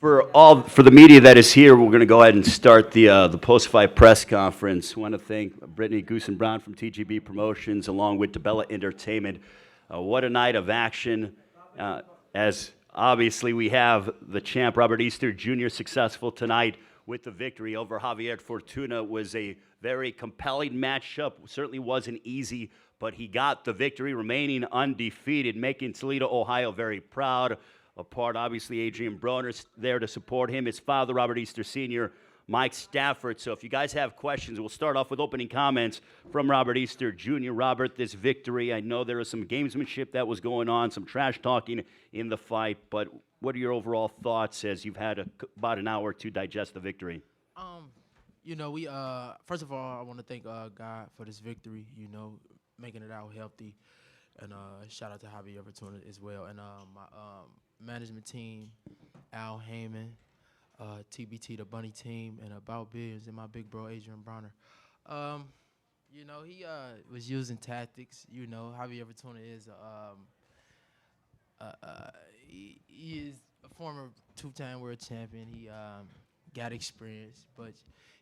For the media that is here, we're going to go ahead and start the post-fight press conference. I want to thank Brittany Goosen Brown from TGB Promotions, along with DeBella Entertainment. What a night of action! As obviously we have the champ Robert Easter Jr. successful tonight with the victory over Javier Fortuna. Was a very compelling matchup. Certainly wasn't easy, but he got the victory, remaining undefeated, making Toledo, Ohio very proud. A part, obviously, Adrian Broner's there to support him. His father, Robert Easter Sr., Mike Stafford. So if you guys have questions, we'll start off with opening comments from Robert Easter Jr. Robert, this victory, I know there was some gamesmanship that was going on, some trash talking in the fight, but what are your overall thoughts as you've had about an hour to digest the victory? You know, we first of all, I want to thank God for this victory. You know, making it out healthy, and shout out to Javier Fortuna as well, and my management team, Al Heyman, TBT, the Bunny team, and About Billions, and my big bro, Adrian Bronner. You know, he was using tactics. You know, Javier Fortuna is he is a former two-time world champion. He got experience, but,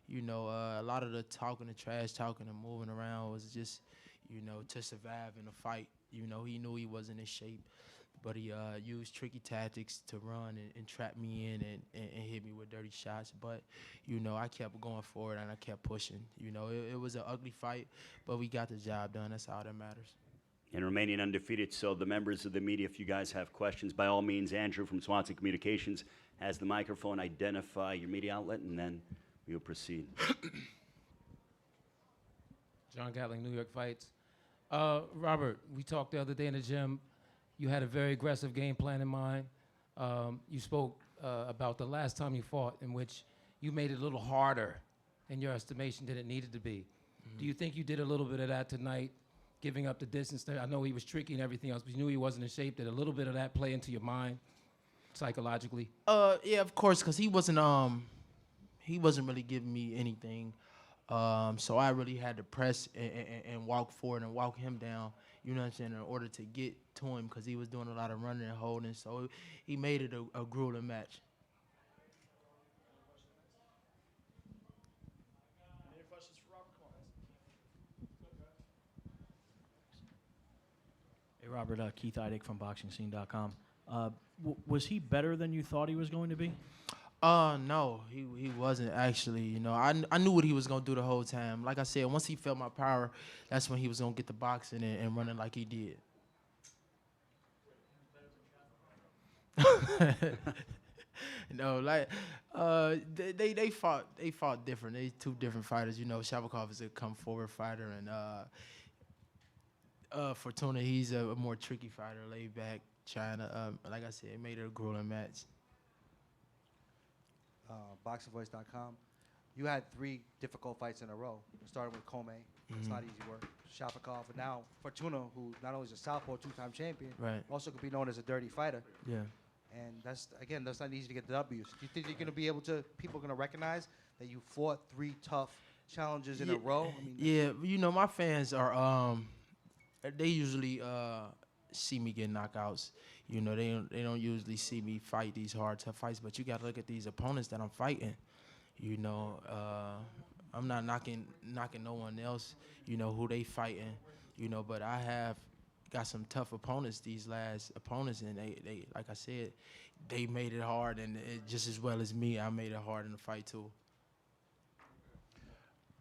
you know, a lot of the talking, the trash talking and moving around was just, you know, to survive in a fight. You know, he knew he wasn't in shape, but he used tricky tactics to run and trap me in and hit me with dirty shots. But, you know, I kept going forward and I kept pushing. You know, it was an ugly fight, but we got the job done. That's all that matters. And remaining undefeated, so the members of the media, if you guys have questions, by all means, Andrew from Swanson Communications has the microphone. Identify your media outlet, and then we will proceed. John Gatling, New York Fights. Robert, we talked the other day in the gym. You had a very aggressive game plan in mind. You spoke about the last time you fought, in which you made it a little harder in your estimation than it needed to be. Do you think you did a little bit of that tonight, giving up the distance there? I know he was tricky and everything else, but you knew he wasn't in shape. Did a little bit of that play into your mind psychologically? Yeah, of course, because he wasn't really giving me anything. So I really had to press and walk forward and walk him down, you know what I'm saying, in order to get to him, because he was doing a lot of running and holding. So he made it a grueling match. Any questions for Robert? Hey, Robert, Keith Eidick from BoxingScene.com. Was he better than you thought he was going to be? No, he wasn't actually. You know, I knew what he was gonna do the whole time. Like I said, once he felt my power, that's when he was gonna get the boxing and running like he did. No, like they fought different. They two different fighters. You know, Shavakov is a come forward fighter, and Fortuna, he's a more tricky fighter, laid back, trying to like I said, made it a grueling match. BoxingVoice.com. You had 3 difficult fights in a row. Starting with Kome, it's not easy work. Shafikov, and now Fortuna, who not only is a southpaw 2-time champion, Right. also could be known as a dirty fighter. Yeah. And that's not easy to get the W's. Do you think you're going to be able to? People are going to recognize that you fought 3 tough challenges in a row? I mean, yeah, you know, my fans are they usually see me get knockouts. You know, they don't usually see me fight these hard, tough fights. But you got to look at these opponents that I'm fighting. You know, I'm not knocking no one else. You know who they fighting. You know, but I have got some tough opponents. These last opponents, and they like I said, they made it hard, and just as well as me, I made it hard in the fight too.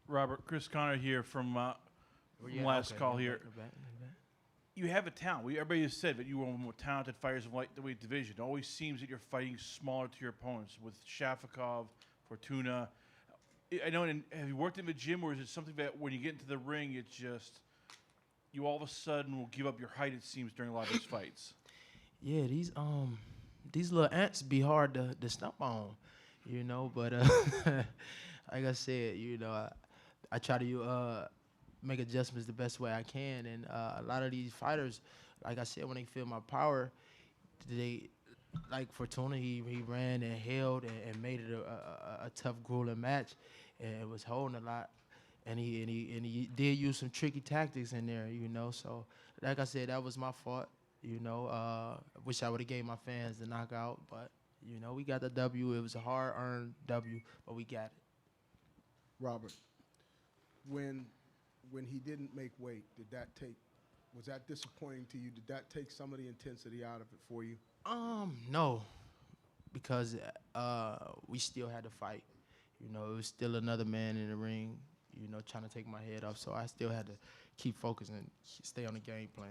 Robert, Chris Connor here from last call here. You have a talent. Everybody has said that you were one of the more talented fighters in the weight division. It always seems that you're fighting smaller to your opponents with Shafikov, Fortuna. I know. Have you worked in the gym, or is it something that when you get into the ring, it's just you all of a sudden will give up your height? It seems during a lot of these fights. Yeah, these little ants be hard to stomp on, you know. But like I said, you know, I try to make adjustments the best way I can, and a lot of these fighters, like I said, when they feel my power, they like Fortuna. He ran and held and made it a tough, grueling match, and it was holding a lot. And he did use some tricky tactics in there, you know. So, like I said, that was my fault, you know. Wish I would have gave my fans the knockout, but You know, we got the W. It was a hard-earned W, but we got it. Robert, when he didn't make weight, was that disappointing to you? Did that take some of the intensity out of it for you? No, because we still had to fight. You know, it was still another man in the ring, you know, trying to take my head off. So I still had to keep focusing and stay on the game plan.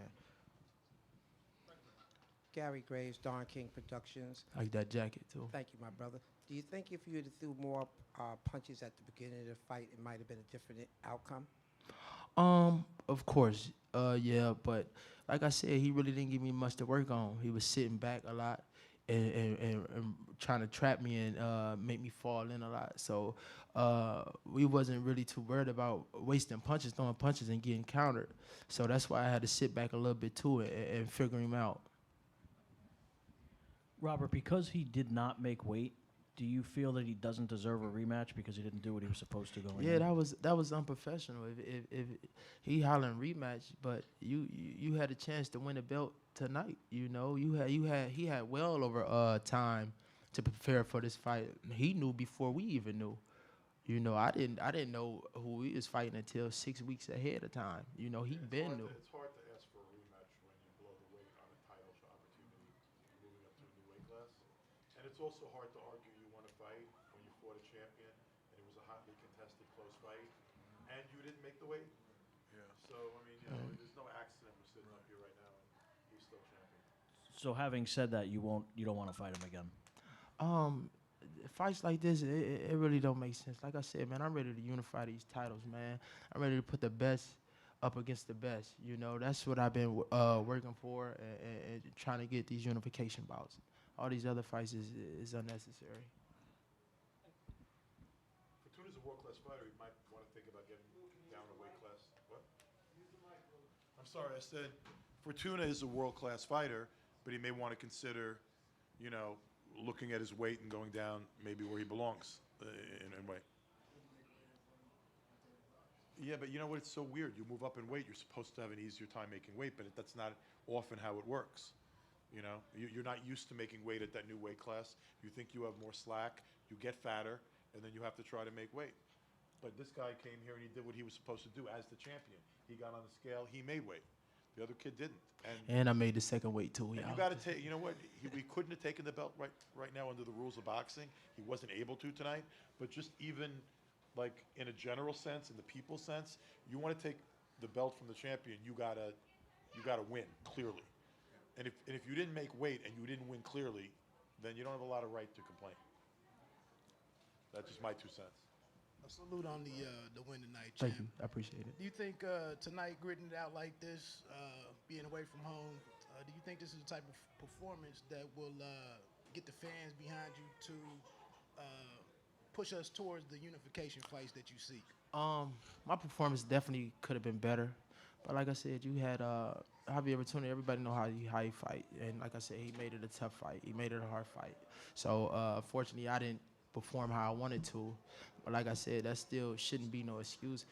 Gary Graves, Don King Productions. I like that jacket, too. Thank you, my brother. Do you think if you had threw more punches at the beginning of the fight, it might have been a different outcome? Of course, yeah, but like I said, he really didn't give me much to work on. He was sitting back a lot and trying to trap me and make me fall in a lot. So we wasn't really too worried about wasting punches, throwing punches, and getting countered. So that's why I had to sit back a little bit too and figure him out. Robert, because he did not make weight, do you feel that he doesn't deserve a rematch because he didn't do what he was supposed to going in? Yeah, that was unprofessional. If he hollering rematch, but you had a chance to win the belt tonight. You know, he had well over time to prepare for this fight. He knew before we even knew. You know, I didn't know who he was fighting until 6 weeks ahead of time. You know, he been knew. It's hard to ask for a rematch when you blow the weight on a title shot opportunity moving up to a new weight class. And it's also hard to argue you won a fight when you fought a champion and it was a hotly contested close fight and you didn't make the weight. Yeah. So, I mean, you know, there's no accident we're sitting up here right now and he's still champion. So having said that, you don't want to fight him again? Fights like this, it really don't make sense. Like I said, man, I'm ready to unify these titles, man. I'm ready to put the best up against the best. You know, that's what I've been working for and trying to get these unification bouts. All these other fights is unnecessary. Fortuna's a world-class fighter. He might want to think about getting down a weight class. What? I'm sorry, I said Fortuna is a world-class fighter, but he may want to consider, you know, looking at his weight and going down maybe where he belongs in weight. Yeah, but you know what? It's so weird. You move up in weight, you're supposed to have an easier time making weight, but that's not often how it works. You know, you're not used to making weight at that new weight class. You think you have more slack, you get fatter, and then you have to try to make weight. But this guy came here and he did what he was supposed to do as the champion. He got on the scale, he made weight. The other kid didn't. And I made the second weight too, and y'all. you got to take. You know what? We couldn't have taken the belt right now under the rules of boxing. He wasn't able to tonight. But just even like in a general sense, in the people sense, you want to take the belt from the champion. You gotta win clearly. And if you didn't make weight and you didn't win clearly, then you don't have a lot of right to complain. That's just my 2 cents. A salute on the win tonight, champ. Thank you. I appreciate it. Do you think tonight, gritting it out like this, being away from home, do you think this is the type of performance that will get the fans behind you to push us towards the unification fights that you seek? My performance definitely could have been better, but like I said, you had Javier Fortuna. Everybody know how he fight, and like I said, he made it a tough fight. He made it a hard fight. So fortunately, I didn't perform how I wanted to. But like I said, that still shouldn't be no excuse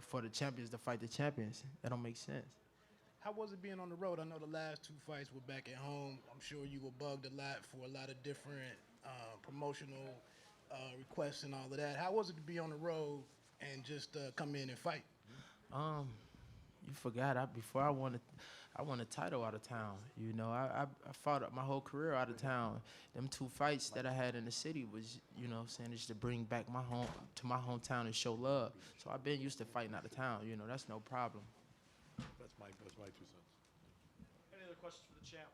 for the champions to fight the champions. That don't make sense. How was it being on the road? I know the last 2 fights were back at home. I'm sure you were bugged a lot for a lot of different promotional requests and all of that. How was it to be on the road and just come in and fight? You forgot. Before I won a title out of town. You know, I fought my whole career out of town. Them 2 fights that I had in the city was, you know, saying just to bring back my hometown and show love. So I've been used to fighting out of town. You know, that's no problem. That's my 2 cents. Any other questions for the champ?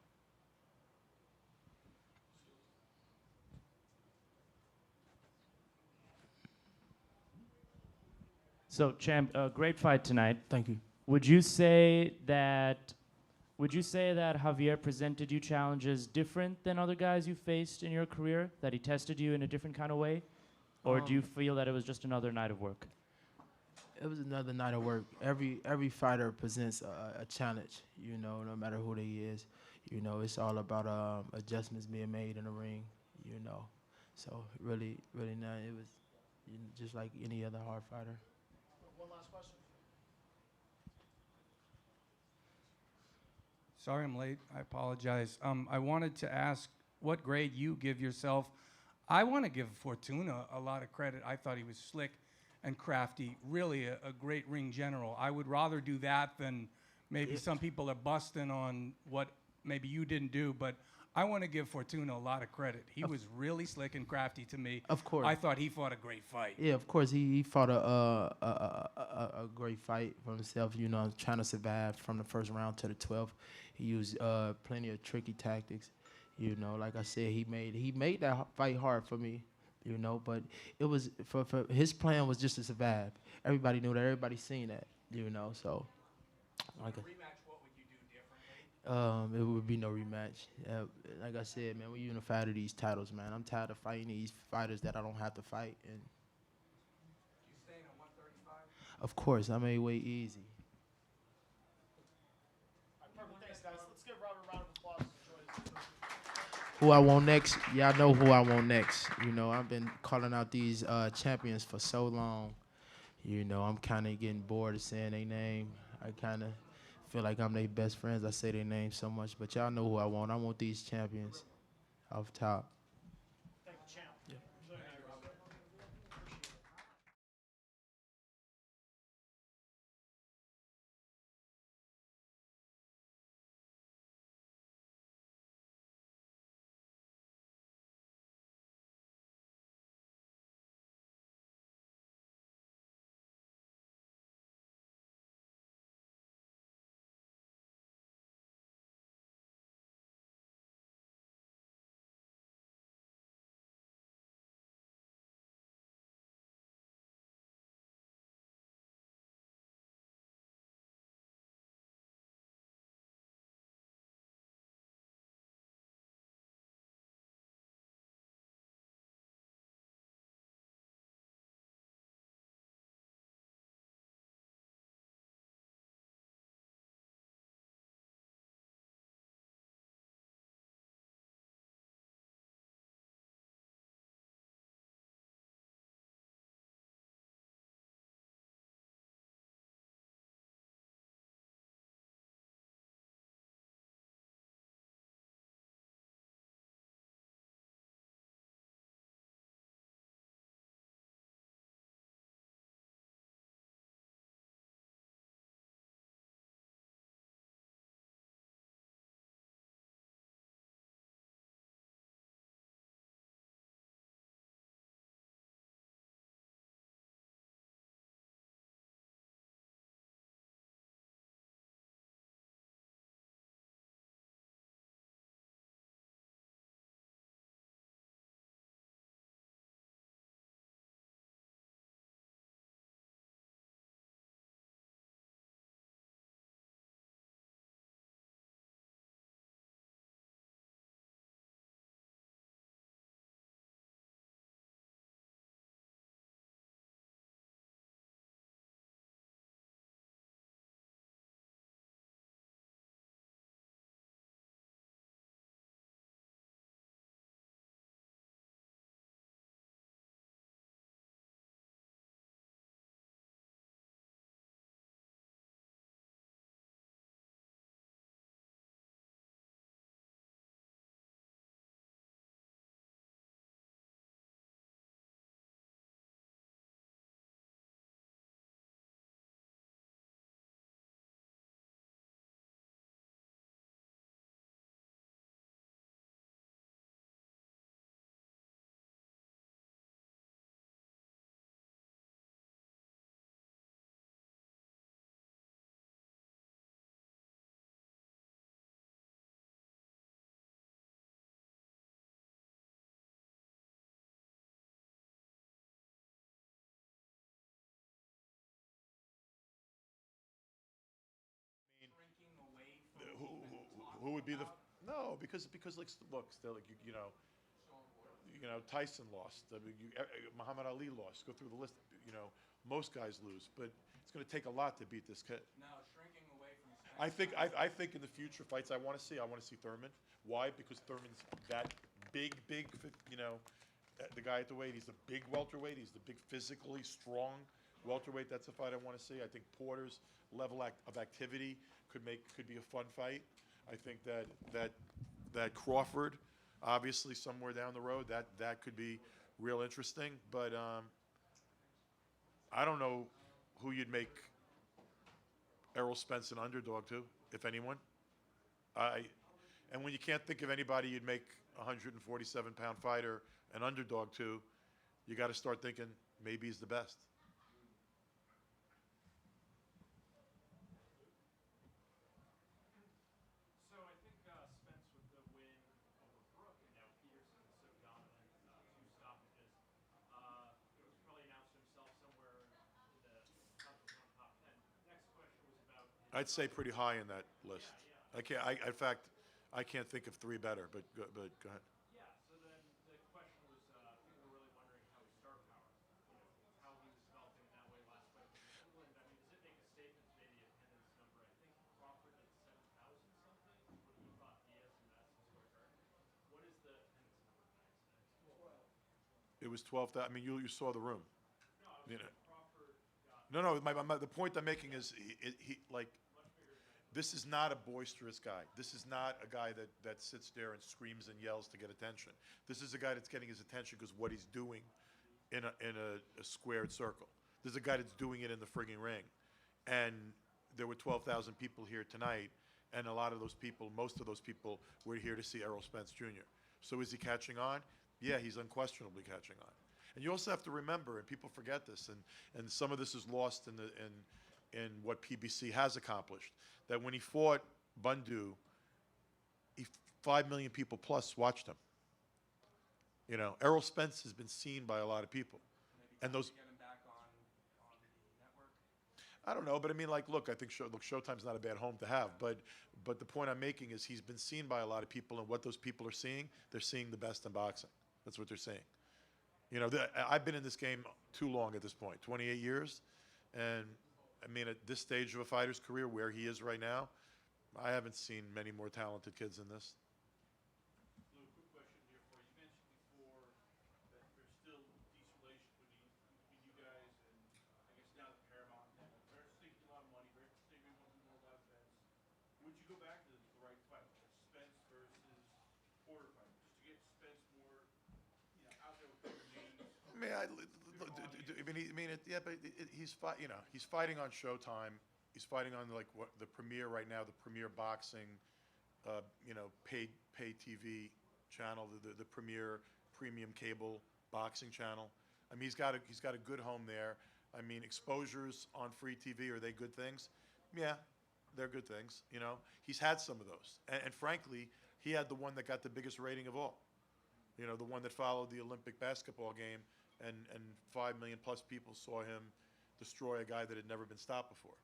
So, champ, great fight tonight. Thank you. Would you say that Javier presented you challenges different than other guys you faced in your career? That he tested you in a different kind of way? Or do you feel that it was just another night of work? It was another night of work. Every fighter presents a challenge, you know, no matter who they is. You know, it's all about adjustments being made in the ring, you know. So really not. It was just like any other hard fighter. One last question. Sorry I'm late. I apologize. I wanted to ask what grade you give yourself. I want to give Fortuna a lot of credit. I thought he was slick and crafty, really a great ring general. I would rather do that than maybe some people are busting on what maybe you didn't do, but I want to give Fortuna a lot of credit. He was really slick and crafty to me. Of course. I thought he fought a great fight. Yeah, of course. He fought a great fight for himself, you know, trying to survive from the first round to the 12th. He used plenty of tricky tactics. You know, like I said, he made that fight hard for me, you know, but it was for his plan was just to survive. Everybody knew that. Everybody seen that, you know, so. Like a rematch, what would you do differently? It would be no rematch. Like I said, man, we unified to these titles, man. I'm tired of fighting these fighters that I don't have to fight. And You staying at 135? of course, I made weight easy. Perfect. Thanks, guys. Let's give Robert a round of applause. Who I want next? Y'all know who I want next. You know, I've been calling out these champions for so long. You know, I'm kind of getting bored of saying their name. I kind of feel like I'm their best friends. I say their name so much, but y'all know who I want. I want these champions off top. Thank you, champ. Yeah. Who would be the no? Because like look, still like you know Tyson lost. I mean, Muhammad Ali lost. Go through the list. You know, most guys lose, but it's going to take a lot to beat this kid. Now, shrinking away from I think in the future fights I want to see Thurman. Why? Because Thurman's that big, you know, the guy at the weight. He's the big welterweight. He's the big physically strong welterweight. That's a fight I want to see. I think Porter's level of activity could be a fun fight. I think that Crawford Obviously, somewhere down the road, that could be real interesting. But I don't know who you'd make Errol Spence an underdog to, if anyone. And when you can't think of anybody you'd make a 147-pound fighter an underdog to, you got to start thinking maybe he's the best. So I think Spence with the win over Brook and now Peterson is so dominant, 2 stoppages. It was probably announced himself somewhere in the top 10. Next question was about. I'd say pretty high in that list. In fact, I can't think of 3 better. But go ahead. Yeah. So then the question was, people were really wondering how his star power, how he was developing in that way last fight in England. I mean, does it make a statement to maybe attendance number? I think Crawford did 7,000 something when he fought Diaz in Madison Square Garden. What is the attendance number tonight? 12. It was 12,000. I mean, you saw the room. No, I was You know. Crawford got. No. The point I'm making is he this is not a boisterous guy. This is not a guy that sits there and screams and yells to get attention. This is a guy that's getting his attention because what he's doing in a squared circle. This is a guy that's doing it in the frigging ring. And there were 12,000 people here tonight, and a lot of those people, most of those people, were here to see Errol Spence Jr. So is he catching on? Yeah, he's unquestionably catching on. And you also have to remember, and people forget this, and some of this is lost in what PBC has accomplished, that when he fought Bundu, 5 million people plus watched him. Errol Spence has been seen by a lot of people. And those. Get him back on the network. I don't know, but I mean, look, I think Showtime's not a bad home to have, but the point I'm making is he's been seen by a lot of people, and what those people are seeing, they're seeing the best in boxing. That's what they're seeing. I've been in this game too long at this point, 28 years, and I mean, at this stage of a fighter's career, where he is right now, I haven't seen many more talented kids than this. Lou, quick question here for you. You mentioned before that there's still a decent relationship between you guys and I guess now the Paramount Network. They're taking a lot of money. They're taking one of the more live events. Would you go back to the right fight, Spence versus Porter fight, just to get Spence more, out there with bigger names? He's fighting on Showtime. He's fighting on the premier right now, the premier boxing, paid TV channel, the premier premium cable boxing channel. I mean, he's got a good home there. I mean, exposures on free TV, are they good things? Yeah, they're good things. He's had some of those, and frankly, he had the one that got the biggest rating of all. The one that followed the Olympic basketball game. And 5 million plus people saw him destroy a guy that had never been stopped before.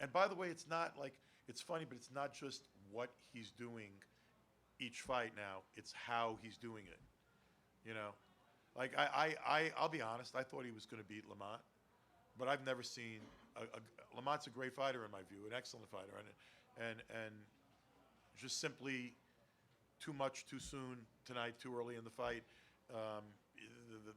And by the way, it's funny, but it's not just what he's doing each fight now, it's how he's doing it. I'll be honest, I thought he was going to beat Lamont, but I've never seen, Lamont's a great fighter in my view, an excellent fighter, and just simply too much too soon tonight, too early in the fight.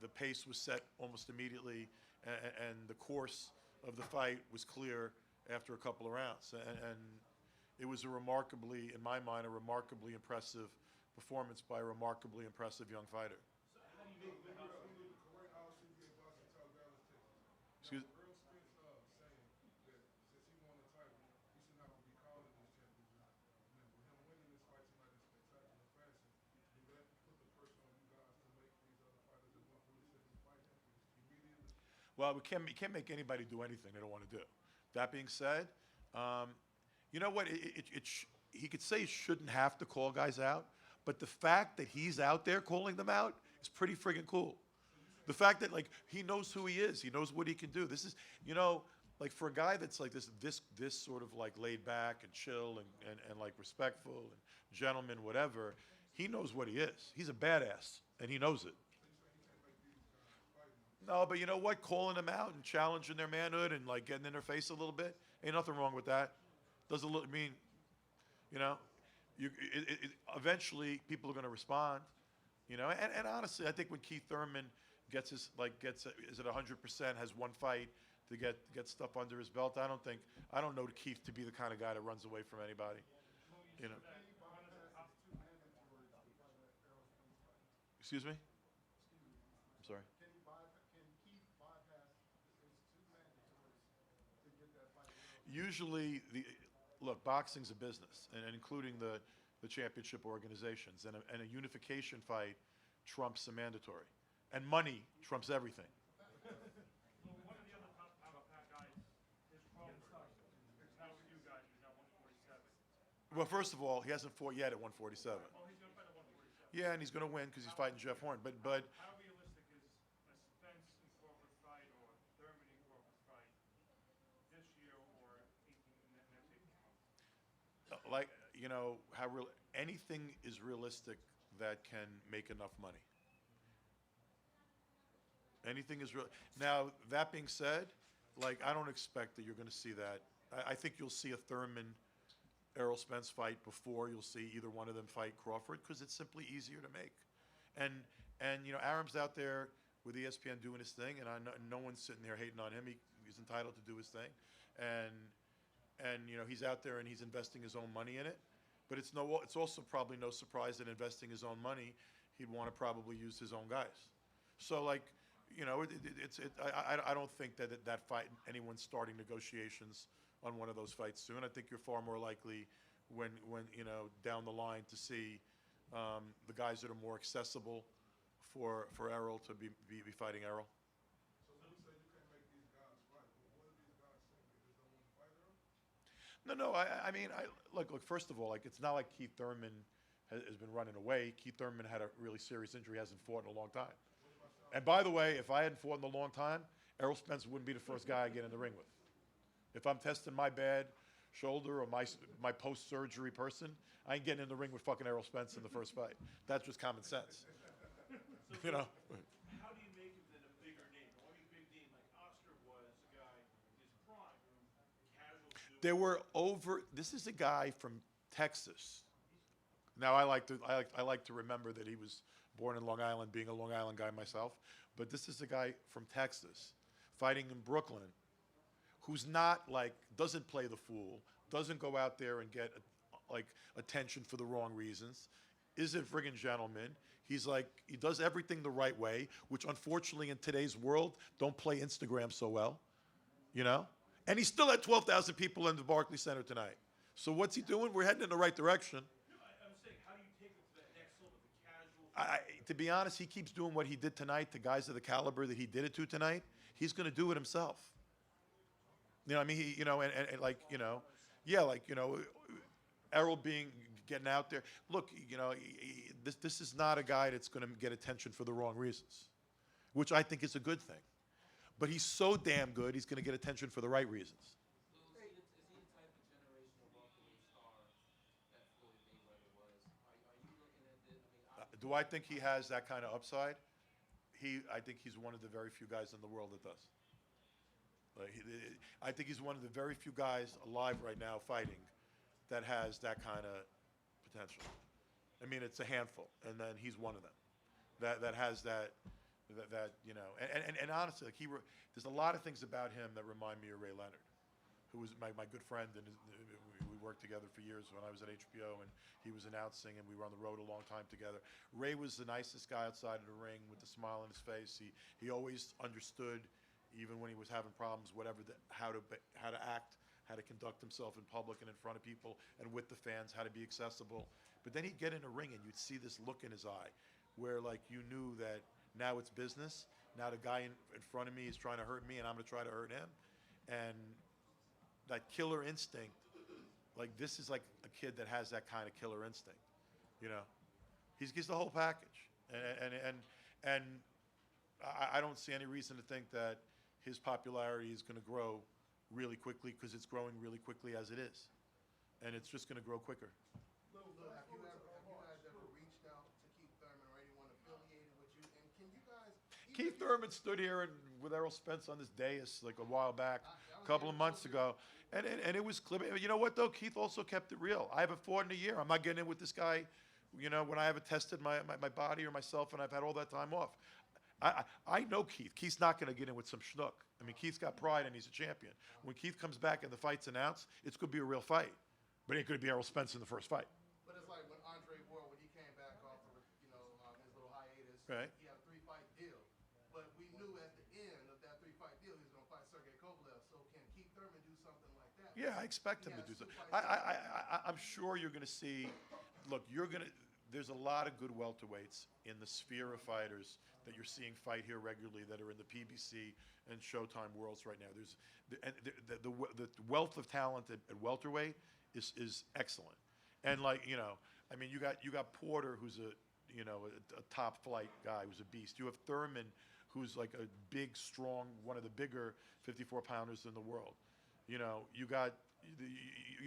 The pace was set almost immediately, and the course of the fight was clear after a couple of rounds. And it was in my mind, a remarkably impressive performance by a remarkably impressive young fighter. Excuse me? Well, we can't make anybody do anything they don't want to do. That being said, you know what? He could say he shouldn't have to call guys out, but the fact that he's out there calling them out is pretty friggin' cool. The fact that he knows who he is, he knows what he can do. This is, for a guy that's this sort of laid back and chill and respectful and gentleman, whatever, he knows what he is. He's a badass, and he knows it. No, but you know what? Calling them out and challenging their manhood and getting in their face a little bit, ain't nothing wrong with that. Doesn't look. I mean, eventually people are going to respond. And honestly, I think when Keith Thurman gets is at 100%, has one fight to get stuff under his belt, I don't know Keith to be the kind of guy that runs away from anybody. Excuse me? I'm sorry. Can Keith bypass his two mandatories to get that fight? Usually, look, boxing's a business, and including the championship organizations, and a unification fight trumps a mandatory, and money trumps everything. Well, first of all, he hasn't fought yet at 147. Yeah, and he's going to win because he's fighting Jeff Horn. But How realistic is a Spence and Crawford fight or Thurman and Crawford fight this year or next 18 months? like, you know, how real anything is realistic that can make enough money. Anything is real. Now, that being said, like, I don't expect that you're going to see that. I think you'll see a Thurman Errol Spence fight before you'll see either one of them fight Crawford, because it's simply easier to make. And you know, Aram's out there with ESPN doing his thing, and no one's sitting there hating on him. He's entitled to do his thing, and you know, he's out there and he's investing his own money in it. But it's also probably no surprise that investing his own money, he'd want to probably use his own guys. So, like, you know, I don't think that fight, anyone's starting negotiations on one of those fights soon. I think you're far more likely when you know, down the line to see the guys that are more accessible for Errol to be fighting Errol. So when you say you can't make these guys fight, what do these guys think? They just don't want to fight Errol? No, I mean, look. First of all, like, it's not like Keith Thurman has been running away. Keith Thurman had a really serious injury, hasn't fought in a long time. And by the way, if I hadn't fought in a long time, Errol Spence wouldn't be the first guy I get in the ring with. If I'm testing my bad shoulder or my post-surgery person, I ain't getting in the ring with fucking Errol Spence in the first fight. That's just common sense. You know? How do you make him then a bigger name? Why be a big name like Oscar was, a guy in his prime, casual. There were this is a guy from Texas. Now, I like to remember that he was born in Long Island, being a Long Island guy myself. But this is a guy from Texas fighting in Brooklyn, who's not, like, doesn't play the fool, doesn't go out there and get like attention for the wrong reasons, is a friggin' gentleman. He's like, he does everything the right way, which unfortunately in today's world don't play Instagram so well, you know? And he still had 12,000 people in the Barclays Center tonight. So what's he doing? We're heading in the right direction. I'm saying, how do you take him to that next level, the casual? To be honest, he keeps doing what he did tonight to guys of the caliber that he did it to tonight. He's going to do it himself. You know, I mean, you know, and like, you know, yeah, like, you know, Errol getting out there. Look, you know, this is not a guy that's going to get attention for the wrong reasons, which I think is a good thing. But he's so damn good, he's going to get attention for the right reasons. Is he the type of generational welterweight star that Floyd Mayweather was? Are you looking at this? I mean, Do I think he has that kind of upside? I think he's one of the very few guys in the world that does. I think he's one of the very few guys alive right now fighting that has that kind of potential. I mean, it's a handful, and then he's one of them that has that you know. And honestly, like, there's a lot of things about him that remind me of Ray Leonard, who was my good friend, and we worked together for years when I was at HBO, and he was announcing, and we were on the road a long time together. Ray was the nicest guy outside of the ring with a smile on his face. He always understood, even when he was having problems, how to act, how to conduct himself in public and in front of people and with the fans, how to be accessible. But then he'd get in a ring and you'd see this look in his eye where, like, you knew that now it's business. Now the guy in front of me is trying to hurt me and I'm going to try to hurt him. And that killer instinct, like, this is like a kid that has that kind of killer instinct, you know. He's the whole package. And I don't see any reason to think that his popularity is going to grow really quickly, because it's growing really quickly as it is. And it's just going to grow quicker. Have you guys ever reached out to Keith Thurman or anyone affiliated with you? And can you guys... Keith Thurman stood here with Errol Spence on this dais like a while back, a couple of months ago. And it was clear. You know what, though? Keith also kept it real. I haven't fought in a year. I'm not getting in with this guy, you know, when I haven't tested my body or myself and I've had all that time off. I know Keith. Keith's not going to get in with some schnook. I mean, Keith's got pride and he's a champion. When Keith comes back and the fight's announced, it's going to be a real fight. But it ain't going to be Errol Spence in the first fight. But it's like when Andre Ward, when he came back off of, you know, his little hiatus, Right. He had a 3-fight deal. But we knew at the end of that 3-fight deal he was going to fight Sergey Kovalev. So can Keith Thurman do something like that? Yeah, I expect him to do something. I'm sure you're going to see. Look, there's a lot of good welterweights in the sphere of fighters that you're seeing fight here regularly that are in the PBC and Showtime worlds right now. The wealth of talent at welterweight is excellent. And I mean, you got Porter, who's a top flight guy, who's a beast. You have Thurman, who's like a big, strong, one of the bigger 54-pounders in the world. You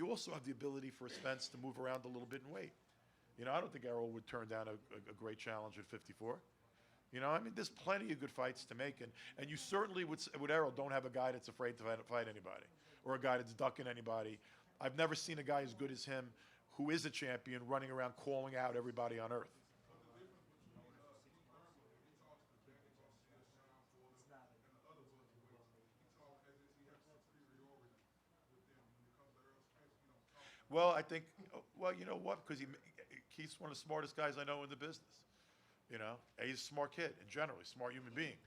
also have the ability for Spence to move around a little bit in weight. I don't think Errol would turn down a great challenge at 54. I mean, there's plenty of good fights to make, and you certainly with Errol don't have a guy that's afraid to fight anybody, or a guy that's ducking anybody. I've never seen a guy as good as him, who is a champion, running around calling out everybody on earth. Well, I think, you know what? Because Keith's one of the smartest guys I know in the business. He's a smart kid in general, a smart human being.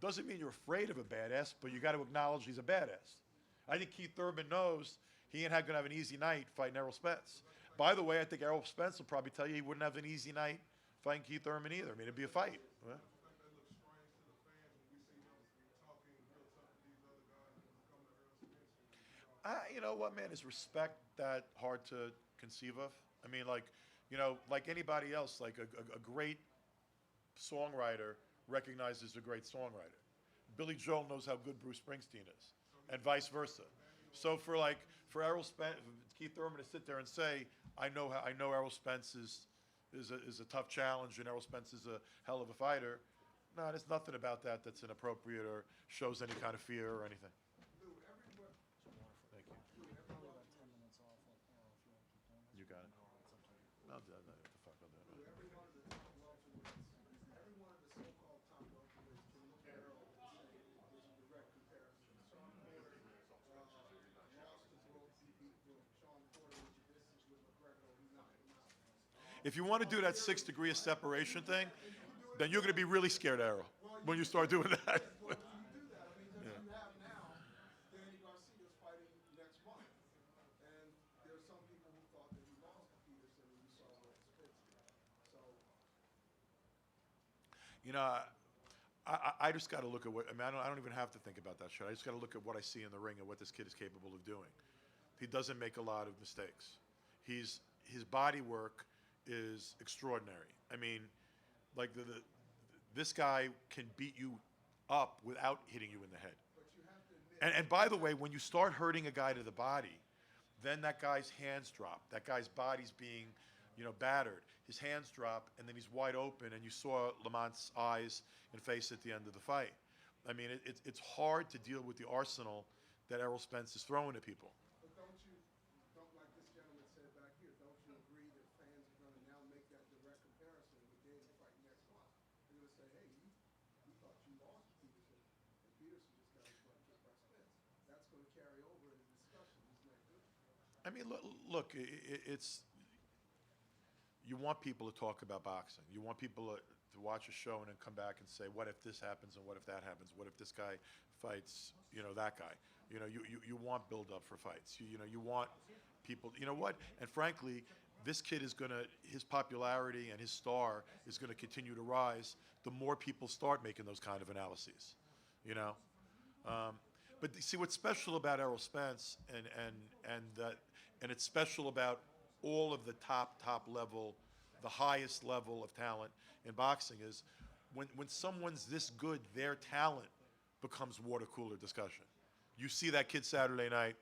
Doesn't mean you're afraid of a badass, but you got to acknowledge he's a badass. I think Keith Thurman knows he ain't going to have an easy night fighting Errol Spence. By the way, I think Errol Spence will probably tell you he wouldn't have an easy night fighting Keith Thurman either. I mean, it'd be a fight. Huh? You know what, man? Is respect that hard to conceive of? I mean, like anybody else, like a great songwriter recognizes a great songwriter. Billy Joel knows how good Bruce Springsteen is, and vice versa. So for Errol Spence, Keith Thurman to sit there and say, I know Errol Spence is a tough challenge, and Errol Spence is a hell of a fighter. No, there's nothing about that that's inappropriate or shows any kind of fear or anything. You got it. No, what the fuck, I'll do it. Every one of the top welterweights, every one of the so-called top welterweights can look at Errol and say there's a direct comparison. Sean Porter lost his world, he beat Sean Porter with the distance with McGregor, he knocked him out. If you want to do that 6 degree of separation thing, then you're going to be really scared of Errol when you start doing that. Well, you do that. I mean, because you have now Danny Garcia's fighting next month. And there's some people who thought that he lost to Peterson, and you saw where it's fits. So. I just got to look at what, I mean, I don't even have to think about that shit. I just got to look at what I see in the ring and what this kid is capable of doing. He doesn't make a lot of mistakes. His body work is extraordinary. I mean, like this guy can beat you up without hitting you in the head. And by the way, when you start hurting a guy to the body, then that guy's hands drop. That guy's body's being, battered. His hands drop, and then he's wide open, and you saw Lamont's eyes and face at the end of the fight. I mean, it's hard to deal with the arsenal that Errol Spence is throwing at people. But don't like this gentleman said back here, don't you agree that fans are going to now make that direct comparison with Danny fighting next month? They're going to say, hey, we thought you lost to Peterson, and Peterson just got his butt kicked by Spence. That's going to carry over in the discussion, isn't that good? I mean, look, it's you want people to talk about boxing. You want people to watch a show and then come back and say, what if this happens and what if that happens? What if this guy fights, that guy? You want build-up for fights. You want people, you know what? And frankly, this kid is his popularity and his star is going to continue to rise the more people start making those kind of analyses, But see, what's special about Errol Spence and it's special about all of the top level, the highest level of talent in boxing is when someone's this good, their talent becomes water cooler discussion. You see that kid Saturday night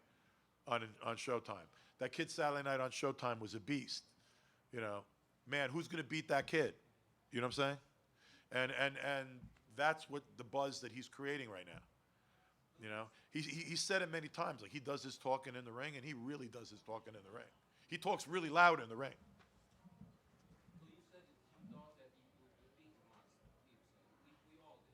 on Showtime. That kid Saturday night on Showtime was a beast. Man, who's going to beat that kid? You know what I'm saying? And that's what the buzz that he's creating right now. He said it many times. Like, he does his talking in the ring, and he really does his talking in the ring. He talks really loud in the ring. Well, you said that you thought that you would beat Lamont Peterson. We all did.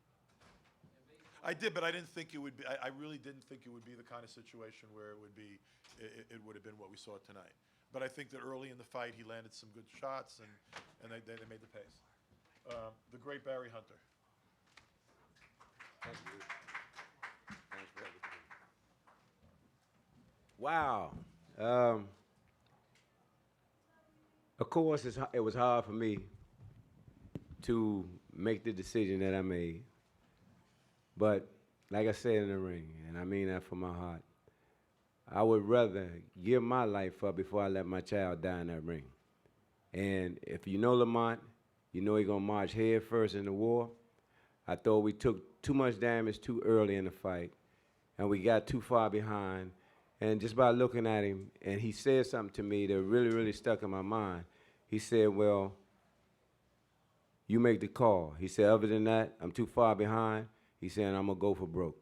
I did, but I didn't think it would be. I really didn't think it would be the kind of situation where it would have been what we saw tonight. but I think that early in the fight he landed some good shots, and they made the pace. The great Barry Hunter. Thank you. Thanks for everything. Wow. Of course, it was hard for me to make the decision that I made. But like I said in the ring, and I mean that from my heart, I would rather give my life up before I let my child die in that ring. And if you know Lamont, you know he's going to march head first in the war. I thought we took too much damage too early in the fight, and we got too far behind. And just by looking at him, and he said something to me that really, really stuck in my mind. He said, well, you make the call. He said, other than that, I'm too far behind. He said, I'm going to go for broke.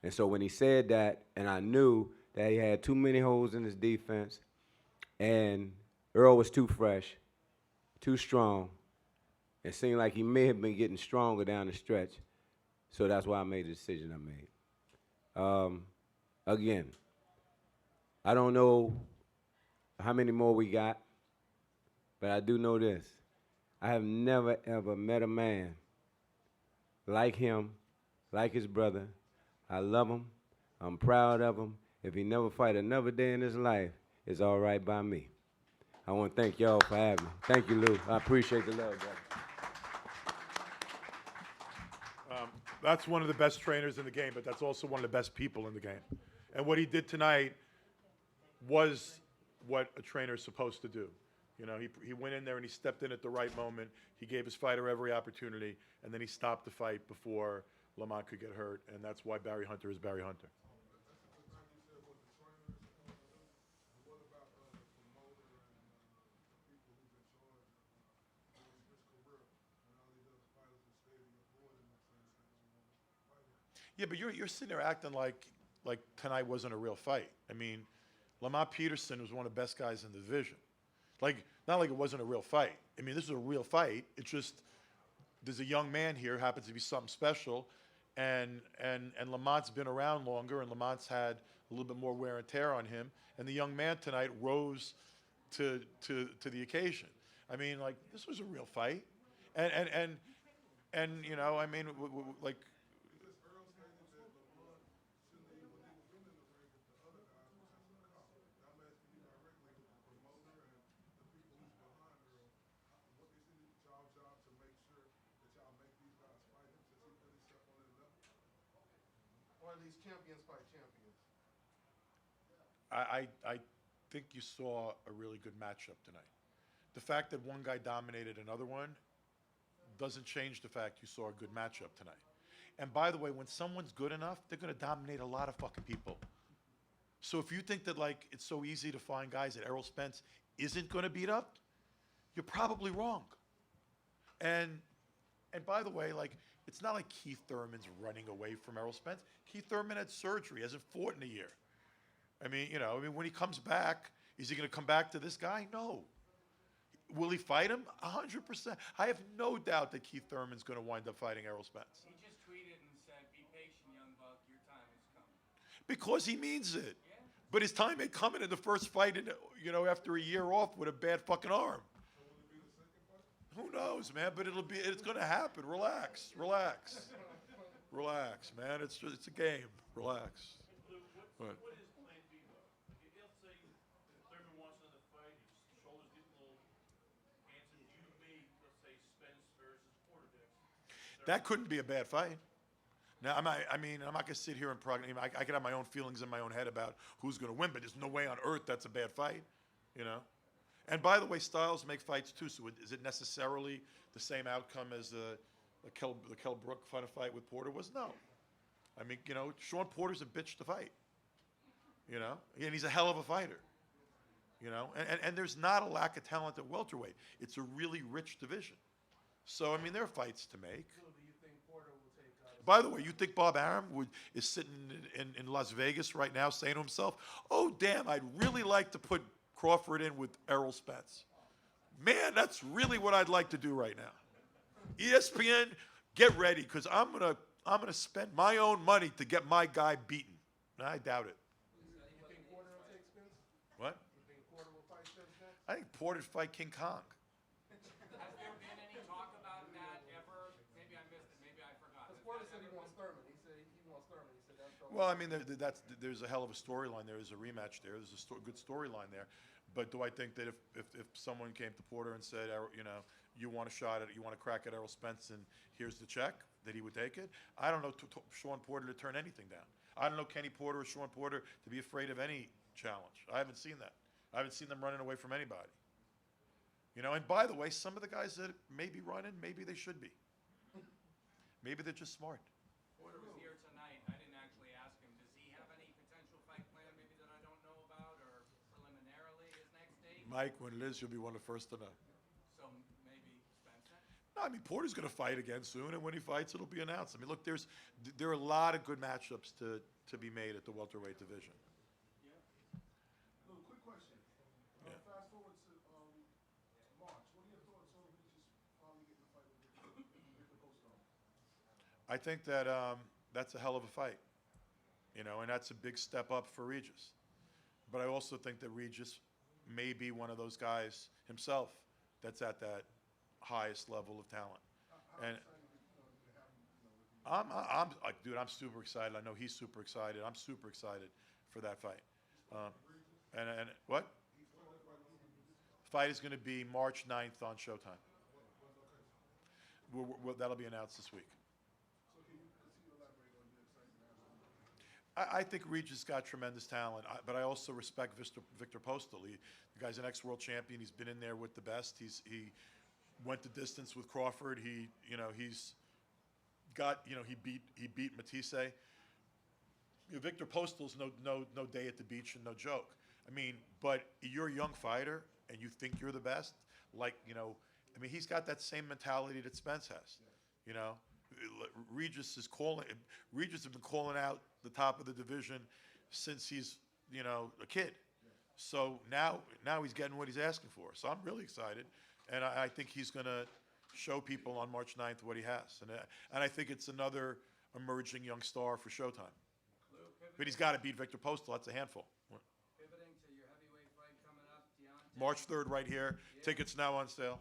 And so when he said that, and I knew that he had too many holes in his defense, and Earl was too fresh, too strong. It seemed like he may have been getting stronger down the stretch. So that's why I made the decision I made. Again, I don't know how many more we got, but I do know this. I have never, ever met a man like him, like his brother. I love him. I'm proud of him. If he never fight another day in his life, it's all right by me. I want to thank y'all for having me. Thank you, Lou. I appreciate the love, brother. That's one of the best trainers in the game, but that's also one of the best people in the game. And what he did tonight was what a trainer is supposed to do. You know, he went in there and he stepped in at the right moment. He gave his fighter every opportunity, and then he stopped the fight before Lamont could get hurt, and that's why Barry Hunter is Barry Hunter. Yeah, but you're sitting there acting like tonight wasn't a real fight. I mean, Lamont Peterson was one of the best guys in the division. Not like it wasn't a real fight. I mean, this is a real fight. It's just there's a young man here, happens to be something special, and Lamont's been around longer, and Lamont's had a little bit more wear and tear on him, and the young man tonight rose to the occasion. I mean, like, this was a real fight, and you know, I mean, like. These champions fight champions. I think you saw a really good matchup tonight. The fact that one guy dominated another one doesn't change the fact you saw a good matchup tonight. And by the way, when someone's good enough, they're going to dominate a lot of fucking people. So if you think that, like, it's so easy to find guys that Errol Spence isn't going to beat up, you're probably wrong. And by the way, like, it's not like Keith Thurman's running away from Errol Spence. Keith Thurman had surgery, hasn't fought in a year. I mean, you know, when he comes back, is he going to come back to this guy? No. Will he fight him? 100%. I have no doubt that Keith Thurman's going to wind up fighting Errol Spence. He just tweeted and said, "Be patient, young buck. Your time is coming." Because he means it. Yeah. But his time ain't coming in the first fight, you know, after a year off with a bad fucking arm. Who knows, man? But it's going to happen. Relax, relax, relax, man. It's a game. Relax. What is plan B, though? Let's say Thurman wants another fight. His shoulders getting a little handsome. You made, let's say, Spence versus Porter. That couldn't be a bad fight. Now, I'm not going to sit here and I could have my own feelings in my own head about who's going to win, but there's no way on earth that's a bad fight, you know? And by the way, styles make fights too, so is it necessarily the same outcome as the Kell Brook fight with Porter was? No. I mean, you know, Sean Porter's a bitch to fight, you know? And he's a hell of a fighter, you know? And there's not a lack of talent at welterweight. It's a really rich division. So, I mean, there are fights to make. By the way, you think Bob Arum is sitting in Las Vegas right now saying to himself, oh, damn, I'd really like to put Crawford in with Errol Spence. Man, that's really what I'd like to do right now. ESPN, get ready, because I'm gonna spend my own money to get my guy beaten. I doubt it. You think Porter will take Spence? What? You think Porter will fight Spence? I think Porter'd fight King Kong. Has there been any talk about that ever? Maybe I missed it. Maybe I forgot. Porter said he wants Thurman. He said he wants Thurman. He said that's Well, I mean, there's a hell of a storyline there. There's a rematch there. There's a good storyline there. But do I think that if someone came to Porter and said, you know, you want a shot at it, you want to crack at Errol Spence, and here's the check, that he would take it? I don't know Sean Porter to turn anything down. I don't know Kenny Porter or Sean Porter to be afraid of any challenge. I haven't seen that. I haven't seen them running away from anybody. You know, and by the way, some of the guys that may be running, maybe they should be. Maybe they're just smart. Porter was here tonight. I didn't actually ask him. Does he have any potential fight plan maybe that I don't know about, or preliminarily his next date? Mike, when it is, you'll be one of the first to know. So maybe Spencer? No, I mean, Porter's going to fight again soon, and when he fights, it'll be announced. I mean, look, there are a lot of good matchups to be made at the welterweight division. Quick question. Yeah. Fast forward to March. What are your thoughts on Regis finally getting a fight with Victor Postol? I think that that's a hell of a fight, you know, and that's a big step up for Regis. But I also think that Regis may be one of those guys himself that's at that highest level of talent. And dude, I'm super excited. I know he's super excited. I'm super excited for that fight. And what? Fight is going to be March 9th on Showtime. That'll be announced this week. I think Regis got tremendous talent, but I also respect Victor Postol. The guy's an ex-world champion. He's been in there with the best. He went the distance with Crawford. He beat Matisse. Victor Postol's no day at the beach and no joke. I mean, but you're a young fighter and you think you're the best. Like, you know, I mean, he's got that same mentality that Spence has. You know, Regis has been calling out the top of the division since he's, you know, a kid. So now he's getting what he's asking for. So I'm really excited, and I think he's going to show people on March 9th what he has. And I think it's another emerging young star for Showtime. But he's got to beat Victor Postol. That's a handful. Pivoting to your heavyweight fight coming up, Deontay. March 3rd right here. Yeah. Tickets now on sale.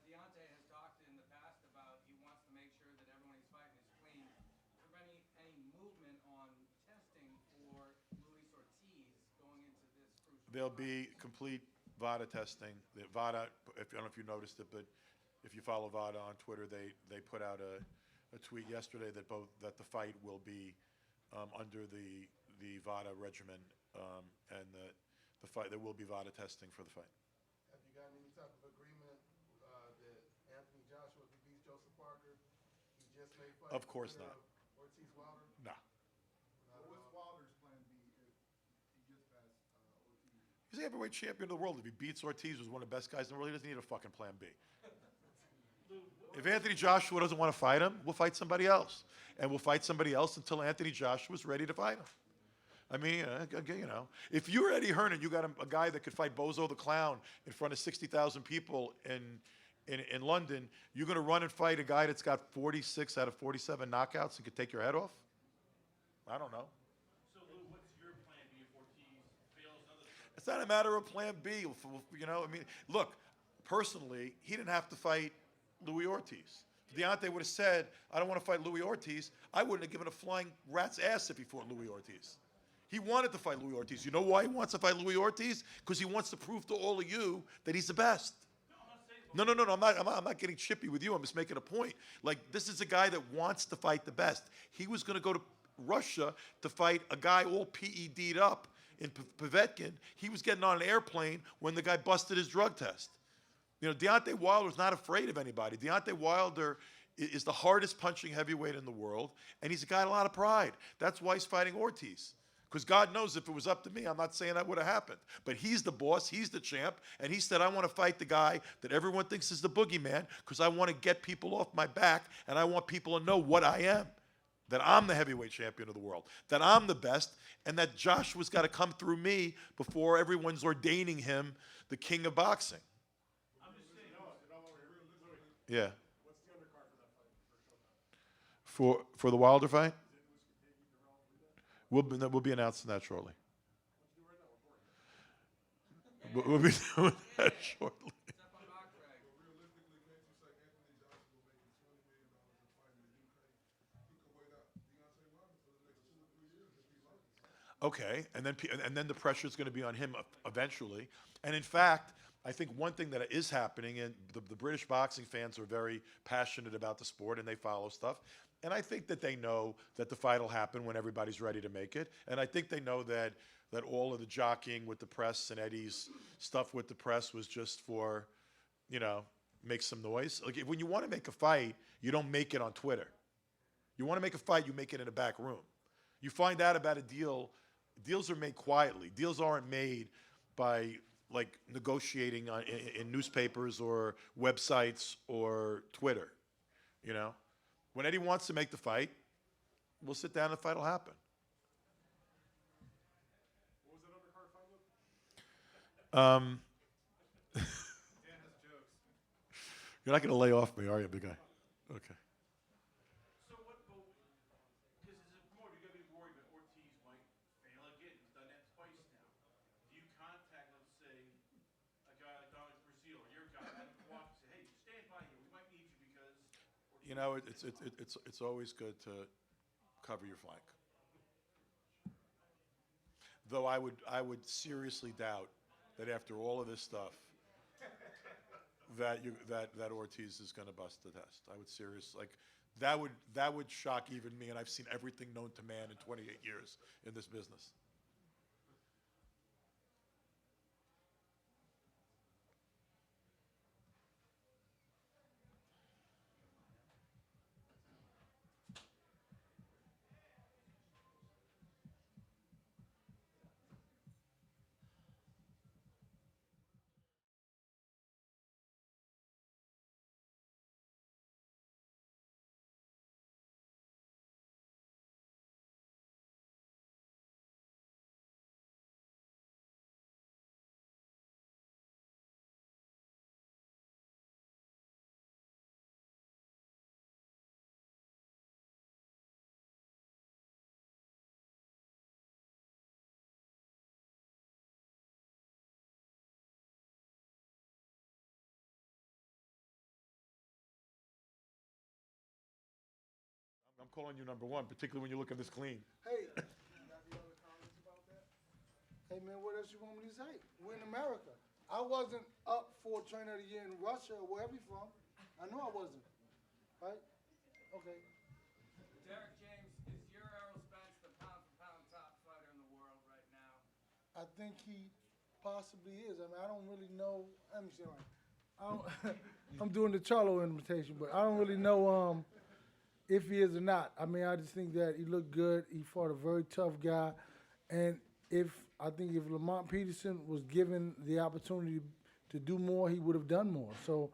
Deontay has talked in the past about he wants to make sure that everyone he's fighting is clean. Is there any movement on testing for Luis Ortiz going into this crucial There'll be complete VADA testing. The VADA, I don't know if you noticed it, but if you follow VADA on Twitter, they put out a tweet yesterday that the fight will be under the VADA regimen, and the fight there will be VADA testing for the fight. Have you gotten any type of agreement that Anthony Joshua, if he beats Joseph Parker, he just may fight? Of course not. Ortiz Wilder? No. What's Wilder's plan B if he gets past Ortiz? He's the heavyweight champion of the world. If he beats Ortiz, who's one of the best guys in the world, he doesn't need a fucking plan B. If Anthony Joshua doesn't want to fight him, we'll fight somebody else. And we'll fight somebody else until Anthony Joshua's ready to fight him. I mean, you know, if you're Eddie Hearn and you got a guy that could fight Bozo the Clown in front of 60,000 people in London, you're going to run and fight a guy that's got 46 out of 47 knockouts and could take your head off? I don't know. So, Lou, what's your plan B if Ortiz fails other than It's not a matter of plan B. You know, I mean, look, personally, he didn't have to fight Louis Ortiz. If Deontay would have said, I don't want to fight Louis Ortiz, I wouldn't have given a flying rat's ass if he fought Louis Ortiz. He wanted to fight Louis Ortiz. You know why he wants to fight Louis Ortiz? Because he wants to prove to all of you that he's the best. No, I'm not getting chippy with you. I'm just making a point. Like, this is a guy that wants to fight the best. He was going to go to Russia to fight a guy all PED'd up in Povetkin. He was getting on an airplane when the guy busted his drug test. You know, Deontay Wilder's not afraid of anybody. Deontay Wilder is the hardest punching heavyweight in the world, and he's a guy with a lot of pride. That's why he's fighting Ortiz. Because God knows if it was up to me, I'm not saying that would have happened. But he's the boss, he's the champ, and he said, I want to fight the guy that everyone thinks is the boogeyman because I want to get people off my back, and I want people to know what I am. That I'm the heavyweight champion of the world, that I'm the best, and that Joshua's got to come through me before everyone's ordaining him the king of boxing. Yeah. What's the undercard for that fight? For the Wilder fight? We'll be announcing that shortly. We'll be doing that shortly. Okay, and then the pressure is going to be on him eventually. And in fact, I think one thing that is happening, and the British boxing fans are very passionate about the sport and they follow stuff. And I think that they know that the fight will happen when everybody's ready to make it. And I think they know that all of the jockeying with the press and Eddie's stuff with the press was just for, make some noise. Like when you want to make a fight, you don't make it on Twitter. You want to make a fight, you make it in a back room. You find out about a deal. Deals are made quietly. Deals aren't made by like negotiating in newspapers or websites or Twitter. When Eddie wants to make the fight, we'll sit down and the fight will happen. What was that undercard fight look? You're not going to lay off me, are you, big guy? Okay. So what? Because it's more, you got to be worried that Ortiz might fail again. He's done that twice now. Do you contact, let's say, a guy like Dominic Brazil or your guy, Adam Kawhi, and say, hey, stand by here. We might need you because. It's always good to cover your flank. Though I would seriously doubt that after all of this stuff, that Ortiz is going to bust the test. I would that would shock even me, and I've seen everything known to man in 28 years in this business. I'm calling you number one, particularly when you look at this clean. Hey, got any other comments about that? Hey man, what else you want me to say? We're in America. I wasn't up for trainer of the year in Russia or wherever you're from. I know I wasn't. Right? Okay. Derek James, is your Errol Spence the pound-for-pound top fighter in the world right now? I think he possibly is. I mean, I don't really know. Let me see. I'm doing the Charlo invitation, but I don't really know if he is or not. I mean, I just think that he looked good. He fought a very tough guy. And I think if Lamont Peterson was given the opportunity to do more, he would have done more. So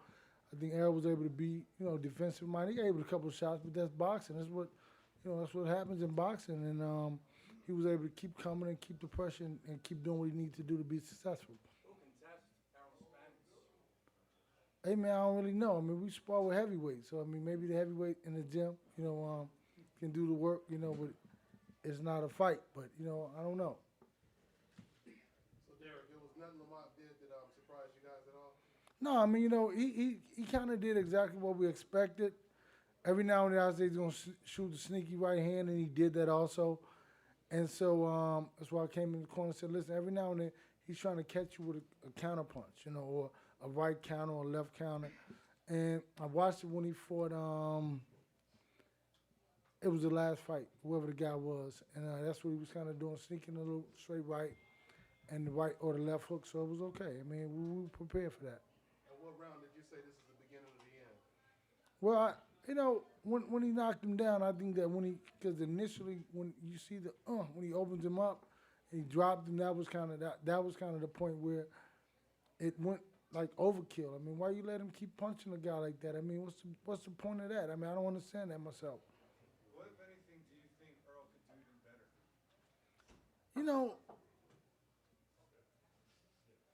I think Errol was able to be, defensive minded. He gave it a couple of shots, but that's boxing. That's what happens in boxing. And he was able to keep coming and keep the pressure and keep doing what he needed to do to be successful. Who contests Errol Spence? Hey, man, I don't really know. I mean, we spar with heavyweights. So, I mean, maybe the heavyweight in the gym, can do the work, but it's not a fight. But, I don't know. So, Derek, there was nothing Lamont did that surprised you guys at all? No, I mean, he kind of did exactly what we expected. Every now and then I say he's going to shoot the sneaky right hand, and he did that also. And so that's why I came in the corner and said, listen, every now and then he's trying to catch you with a counter punch, or a right counter or a left counter. And I watched it when he fought, it was the last fight, whoever the guy was. And that's what he was kind of doing, sneaking a little straight right and the right or the left hook. So it was okay. I mean, we were prepared for that. And what round did you say this is the beginning of the end? Well, when he knocked him down, I think that because initially when you see when he opens him up and he dropped him, that was kind of the point where it went like overkill. I mean, why you let him keep punching a guy like that? I mean, what's the point of that? I mean, I don't understand that myself. What, if anything, do you think Errol could do even better?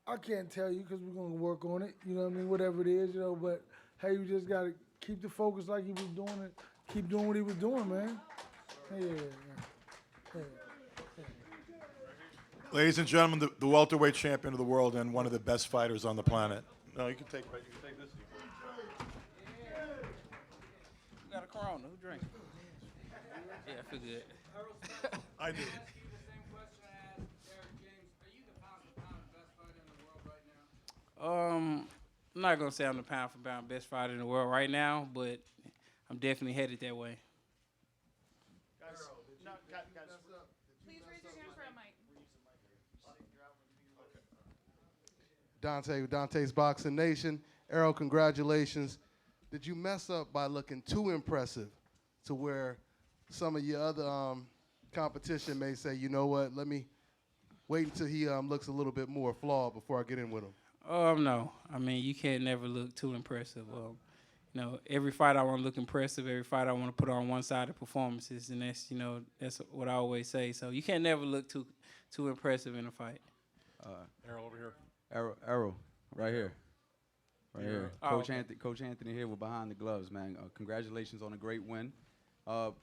I can't tell you because we're going to work on it. You know what I mean? Whatever it is, but hey, you just got to keep the focus like he was doing it. Keep doing what he was doing, man. Yeah. Ladies and gentlemen, the welterweight champion of the world and one of the best fighters on the planet. No, you can take this. You got a Corona. Who drinks? Yeah, I feel good. I do. I'm not gonna say I'm the pound for pound best fighter in the world right now, but I'm definitely headed that way. Please raise your hand for a mic. Dante's Boxing Nation. Errol, congratulations. Did you mess up by looking too impressive to where some of your other competition may say, you know what, let me wait until he looks a little bit more flawed before I get in with him? No. I mean, you can't never look too impressive. You know, every fight I want to look impressive. Every fight I want to put on one-sided performances, and that's, you know, that's what I always say. So you can't never look too impressive in a fight. Errol over here. Errol, right here. Right here. Coach Anthony here with Behind the Gloves, man. Congratulations on a great win.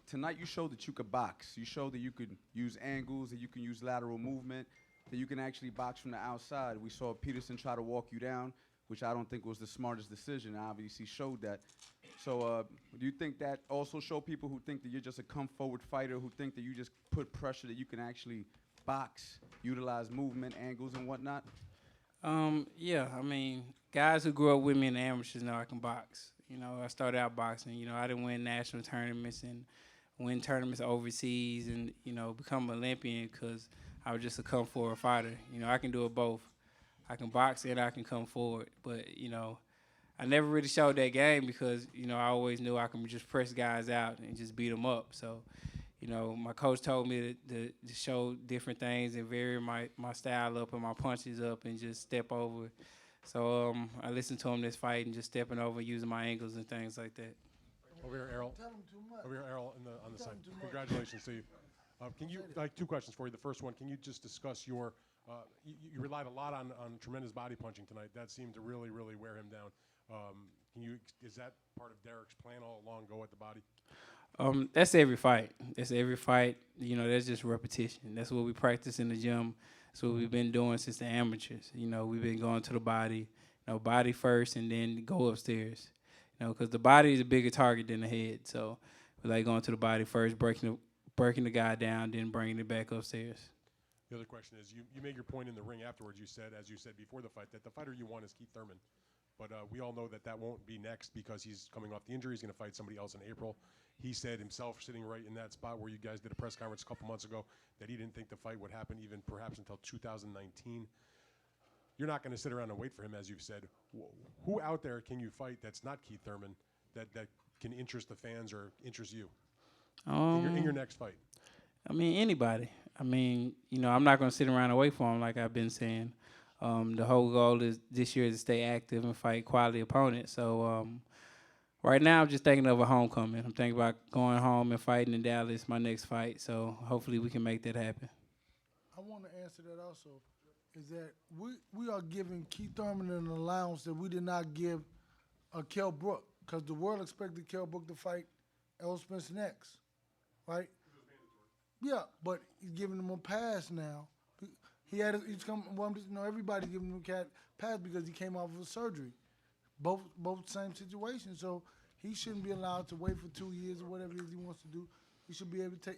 Tonight you showed that you could box. You showed that you could use angles, that you can use lateral movement, that you can actually box from the outside. We saw Peterson try to walk you down, which I don't think was the smartest decision. Obviously showed that. So do you think that also show people who think that you're just a come-forward fighter, who think that you just put pressure, that you can actually box, utilize movement, angles, and whatnot? Yeah, I mean, guys who grew up with me in the amateurs know I can box. You know, I started out boxing. You know, I didn't win national tournaments and win tournaments overseas and, you know, become an Olympian because I was just a come-forward fighter. You know, I can do it both. I can box and I can come forward. But, you know, I never really showed that game because, you know, I always knew I can just press guys out and just beat them up. So, you know, my coach told me to show different things and vary my style up and my punches up and just step over. So I listened to him this fight and just stepping over, using my angles and things like that. Over here, Errol. Over here, Errol, on the side. Congratulations to you. Can you, two questions for you. The first one, can you just discuss your, you relied a lot on tremendous body punching tonight. That seemed to really, really wear him down. Is that part of Derek's plan all along, go at the body? That's every fight. That's every fight. You know, that's just repetition. That's what we practice in the gym. That's what we've been doing since the amateurs. You know, we've been going to the body, you know, body first and then go upstairs. You know, because the body is a bigger target than the head. So we like going to the body first, breaking the guy down, then bringing it back upstairs. The other question is, you made your point in the ring afterwards. You said, as you said before the fight, that the fighter you want is Keith Thurman. But we all know that won't be next because he's coming off the injury. He's going to fight somebody else in April. He said himself, sitting right in that spot where you guys did a press conference a couple months ago, that he didn't think the fight would happen even perhaps until 2019. You're not going to sit around and wait for him, as you've said. Who out there can you fight that's not Keith Thurman that can interest the fans or interest you in your next fight? I mean, anybody. I mean, you know, I'm not going to sit around and wait for him like I've been saying. The whole goal is this year is to stay active and fight quality opponents. So right now I'm just thinking of a homecoming. I'm thinking about going home and fighting in Dallas, my next fight. So hopefully we can make that happen. I want to answer that also, is that we are giving Keith Thurman an allowance that we did not give Kell Brook, because the world expected Kell Brook to fight Errol Spence next, right? Yeah, but he's giving him a pass now. Everybody's giving him a pass because he came off of a surgery. Both same situations. So he shouldn't be allowed to wait for 2 years or whatever it is he wants to do. He should be able to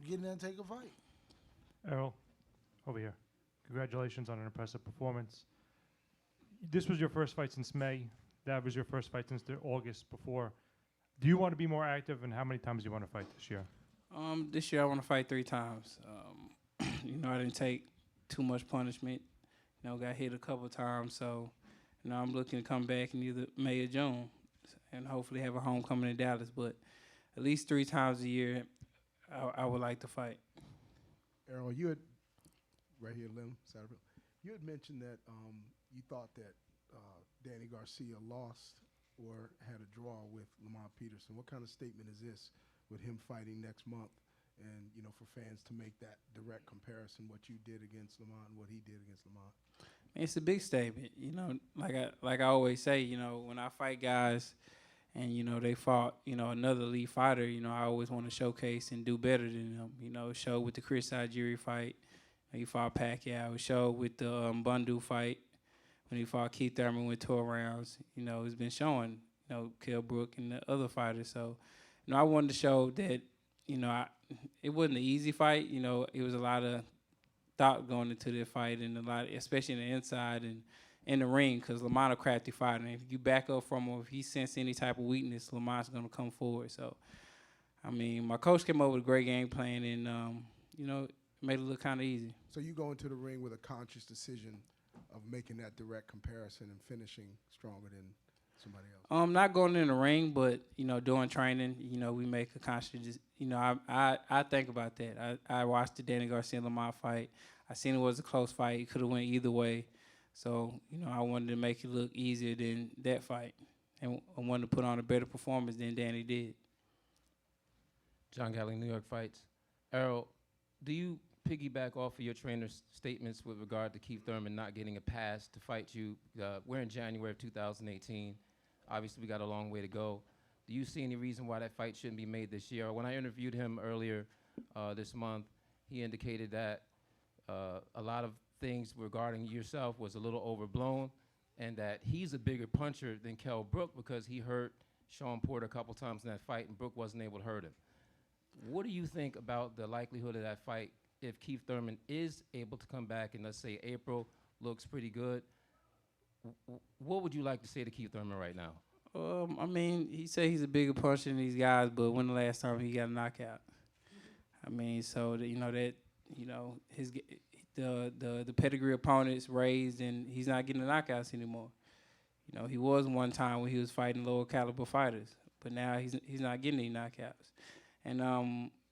get in there and take a fight. Errol, over here. Congratulations on an impressive performance. This was your first fight since May. That was your first fight since August before. Do you want to be more active, and how many times do you want to fight this year? This year I want to fight 3 times. You know, I didn't take too much punishment. You know, got hit a couple times, so you know I'm looking to come back in either May or June, and hopefully have a homecoming in Dallas. But at least 3 times a year, I would like to fight. Errol, you had right here, Lim Satterfield. You had mentioned that you thought that Danny Garcia lost or had a draw with Lamont Peterson. What kind of statement is this with him fighting next month? And, you know, for fans to make that direct comparison, what you did against Lamont and what he did against Lamont. It's a big statement, you know. Like I always say, you know, when I fight guys, and you know they fought, you know, another elite fighter, you know, I always want to showcase and do better than them. You know, show with the Chris Algieri fight, He fought Pacquiao. It showed with the Bundu fight when he fought Keith Thurman with 12 rounds. You know, it's been showing, you know, Kell Brook and the other fighters. So, you know, I wanted to show that, you know, it wasn't an easy fight. You know, it was a lot of thought going into the fight, and a lot, especially in the inside and in the ring, because Lamont a crafty fighter. And if you back up from him, if he senses any type of weakness, Lamont's going to come forward. So, I mean, my coach came up with a great game plan, and, you know, made it look kind of easy. So you go into the ring with a conscious decision of making that direct comparison and finishing stronger than somebody else? Not going in the ring, but, you know, doing training, you know, we make a conscious, you know, I think about that. I watched the Danny Garcia-Lamont fight. I seen it was a close fight. It could have went either way. So, you know, I wanted to make it look easier than that fight. And I wanted to put on a better performance than Danny did. John Gatling, New York Fights. Errol, do you piggyback off of your trainer's statements with regard to Keith Thurman not getting a pass to fight you? We're in January of 2018. Obviously, we got a long way to go. Do you see any reason why that fight shouldn't be made this year? When I interviewed him earlier this month, he indicated that a lot of things regarding yourself was a little overblown, and that he's a bigger puncher than Kell Brook because he hurt Sean Porter a couple times in that fight, and Brook wasn't able to hurt him. What do you think about the likelihood of that fight if Keith Thurman is able to come back and, let's say, April looks pretty good? What would you like to say to Keith Thurman right now? I mean, he said he's a bigger puncher than these guys, but when the last time he got a knockout? I mean, so you know that, you know, the pedigree opponents raised, and he's not getting the knockouts anymore. You know, he was one time when he was fighting lower caliber fighters, but now he's not getting any knockouts. And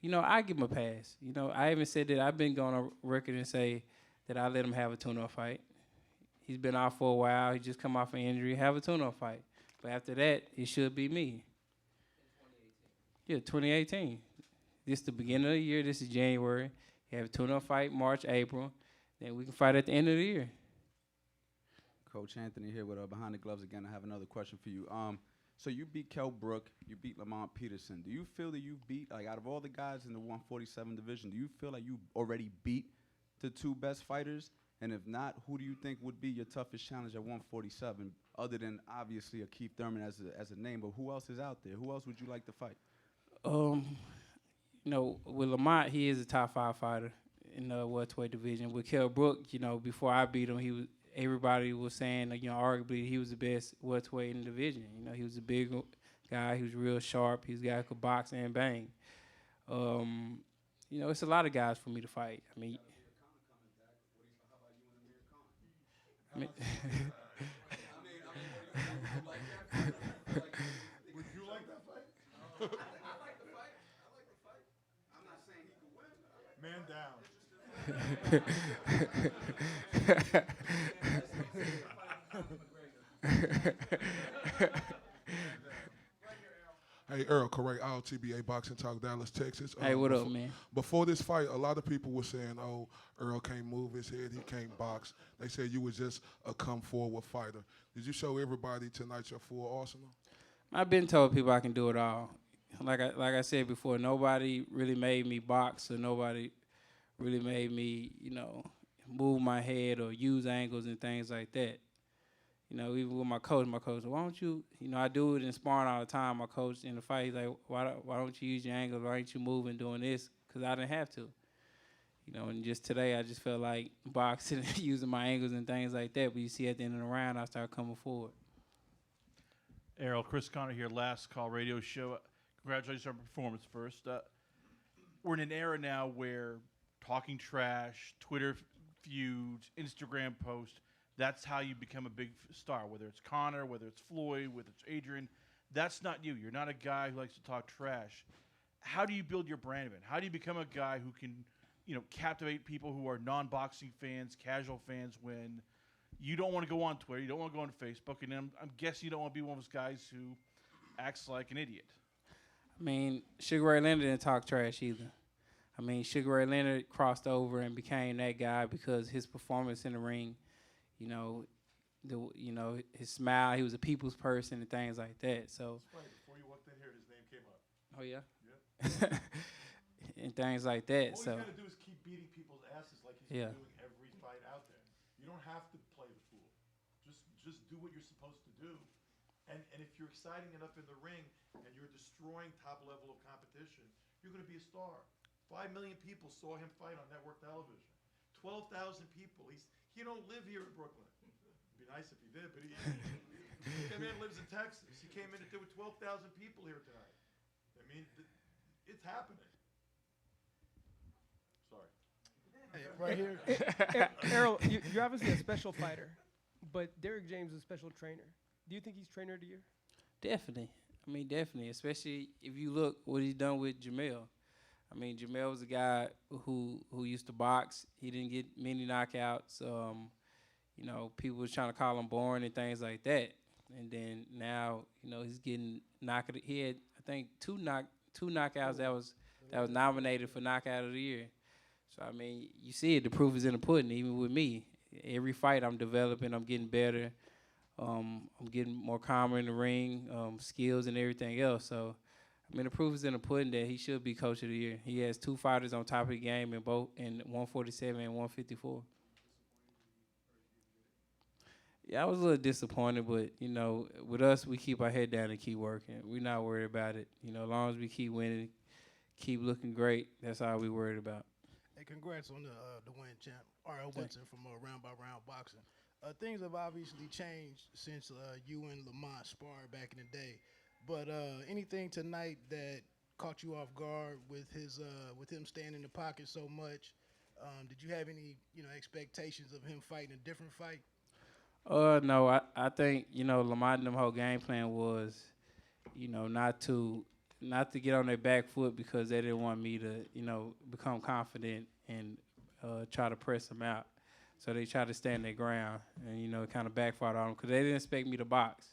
you know, I give him a pass. You know, I even said that I've been going on record and say that I let him have a tune-up fight. He's been out for a while. He just come off an injury. Have a tune-up fight. But after that, it should be me. Yeah, 2018. This is the beginning of the year. This is January. You have a tune-up fight March, April. Then we can fight at the end of the year. Coach Anthony here with Behind the Gloves again. I have another question for you. So you beat Kell Brook, you beat Lamont Peterson. Do you feel that you beat, like, out of all the guys in the 147 division, do you feel like you already beat the two best fighters? And if not, who do you think would be your toughest challenge at 147, other than obviously a Keith Thurman as a name? But who else is out there? Who else would you like to fight? You know, with Lamont, he is a top 5 fighter in the welterweight division. With Kell Brook, you know, before I beat him, everybody was saying, you know, arguably he was the best welterweight in the division. You know, he was a big guy. He was real sharp. He was a guy who could box and bang. You know, it's a lot of guys for me to fight. I mean, Would you like that fight? I like the fight. I'm not saying he could win. Man down. Hey, Errol, correct. TBA Boxing Talk, Dallas, Texas. Hey, what up, man? Before this fight, a lot of people were saying, oh, Errol can't move his head, he can't box. They said you was just a come-forward fighter. Did you show everybody tonight your full arsenal? I've been told people I can do it all. Like I said before, nobody really made me box, or nobody really made me, you know, move my head or use angles and things like that. You know, even with my coach, why don't you, you know, I do it in sparring all the time. My coach in the fight, he's like, why don't you use your angles? Why aren't you moving, doing this? Because I didn't have to. You know, and just today I just felt like boxing and using my angles and things like that. But you see at the end of the round, I started coming forward. Errol, Chris Connor here, Last Call Radio Show. Congratulations on your performance first. We're in an era now where talking trash, Twitter feuds, Instagram posts, that's how you become a big star, whether it's Connor, whether it's Floyd, whether it's Adrian. That's not you. You're not a guy who likes to talk trash. How do you build your brand of it? How do you become a guy who can, you know, captivate people who are non-boxing fans, casual fans, when you don't want to go on Twitter, you don't want to go on Facebook, and I'm guessing you don't want to be one of those guys who acts like an idiot? I mean, Sugar Ray Leonard didn't talk trash either. I mean, Sugar Ray Leonard crossed over and became that guy because his performance in the ring, you know, his smile, he was a people's person and things like that. So Before you walked in here, his name came up. Oh, yeah? Yep. And things like that. All so you got to do is keep beating people's asses like he's Yeah. been doing every fight out there. You don't have to play the fool. Just do what you're supposed to do. And if you're exciting enough in the ring and you're destroying top level of competition, you're going to be a star. 5 million people saw him fight on network television. 12,000 people. He don't live here in Brooklyn. It'd be nice if he did, but the man lives in Texas. He came in and there were 12,000 people here tonight. I mean, it's happening. Sorry. Hey, right here. Errol, you're obviously a special fighter, but Derek James is a special trainer. Do you think he's trainer of the year? Definitely. I mean, definitely. Especially if you look what he's done with Jamel. I mean, Jamel was a guy who used to box. He didn't get many knockouts. You know, people was trying to call him boring and things like that. And then now, you know, he's getting knocked. He had, I think, two knockouts that was nominated for knockout of the year. So I mean, you see it. The proof is in the pudding. Even with me, every fight I'm developing, I'm getting better. I'm getting more calmer in the ring, skills and everything else. So, I mean, the proof is in the pudding that he should be coach of the year. He has 2 fighters on top of the game in 147 and 154. Yeah, I was a little disappointed, but, you know, with us, we keep our head down and keep working. We're not worried about it. You know, as long as we keep winning, keep looking great, that's all we worried about. Hey, congrats on the win, champ. R.L. Wilson from Round by Round Boxing. Things have obviously changed since you and Lamont sparred back in the day. But anything tonight that caught you off guard with him staying in the pocket so much? Did you have any expectations of him fighting a different fight? No, I think, you know, Lamont and them whole game plan was, you know, not to get on their back foot because they didn't want me to, you know, become confident and try to press them out. So they tried to stand their ground, and, you know, it kind of backfired on them because they didn't expect me to box.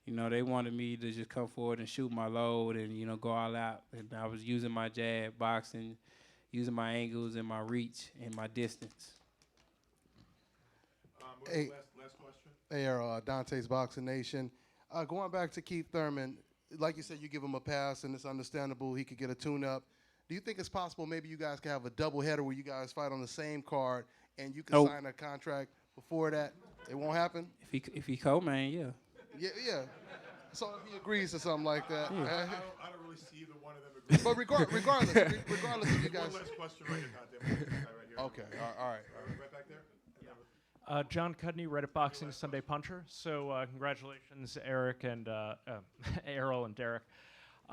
You know, they wanted me to just come forward and shoot my load and, you know, go all out. And I was using my jab, boxing, using my angles and my reach and my distance. Hey. Last question. Hey, Errol, Dante's Boxing Nation. Going back to Keith Thurman, like you said, you give him a pass, and it's understandable he could get a tune-up. Do you think it's possible maybe you guys could have a doubleheader where you guys fight on the same card and you can sign a contract before that? It won't happen? If he co-man, yeah. Yeah. So if he agrees to something like that. Yeah. I don't really see either one of them agreeing. But regardless of you guys. One last question right here, Dante. Okay, all right. Right back there. John Cudney, Reddit Boxing Sunday Puncher. So congratulations, Eric and Errol and Derek.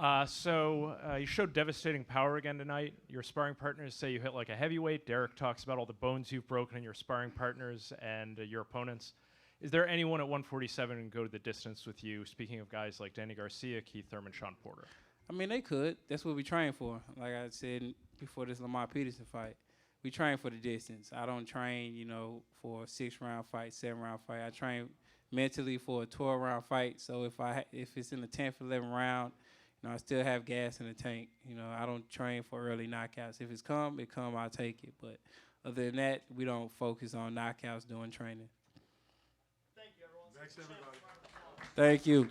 You showed devastating power again tonight. Your sparring partners say you hit like a heavyweight. Derek talks about all the bones you've broken in your sparring partners and your opponents. Is there anyone at 147 who can go to the distance with you? Speaking of guys like Danny Garcia, Keith Thurman, Sean Porter. I mean, they could. That's what we train for. Like I said before this Lamont Peterson fight, we train for the distance. I don't train, you know, for a 6-round fight, 7-round fight. I train mentally for a 12-round fight. So if it's in the 10th, 11th round, you know, I still have gas in the tank. You know, I don't train for early knockouts. If it's come, I'll take it. But other than that, we don't focus on knockouts during training. Thanks, everybody. Thank you.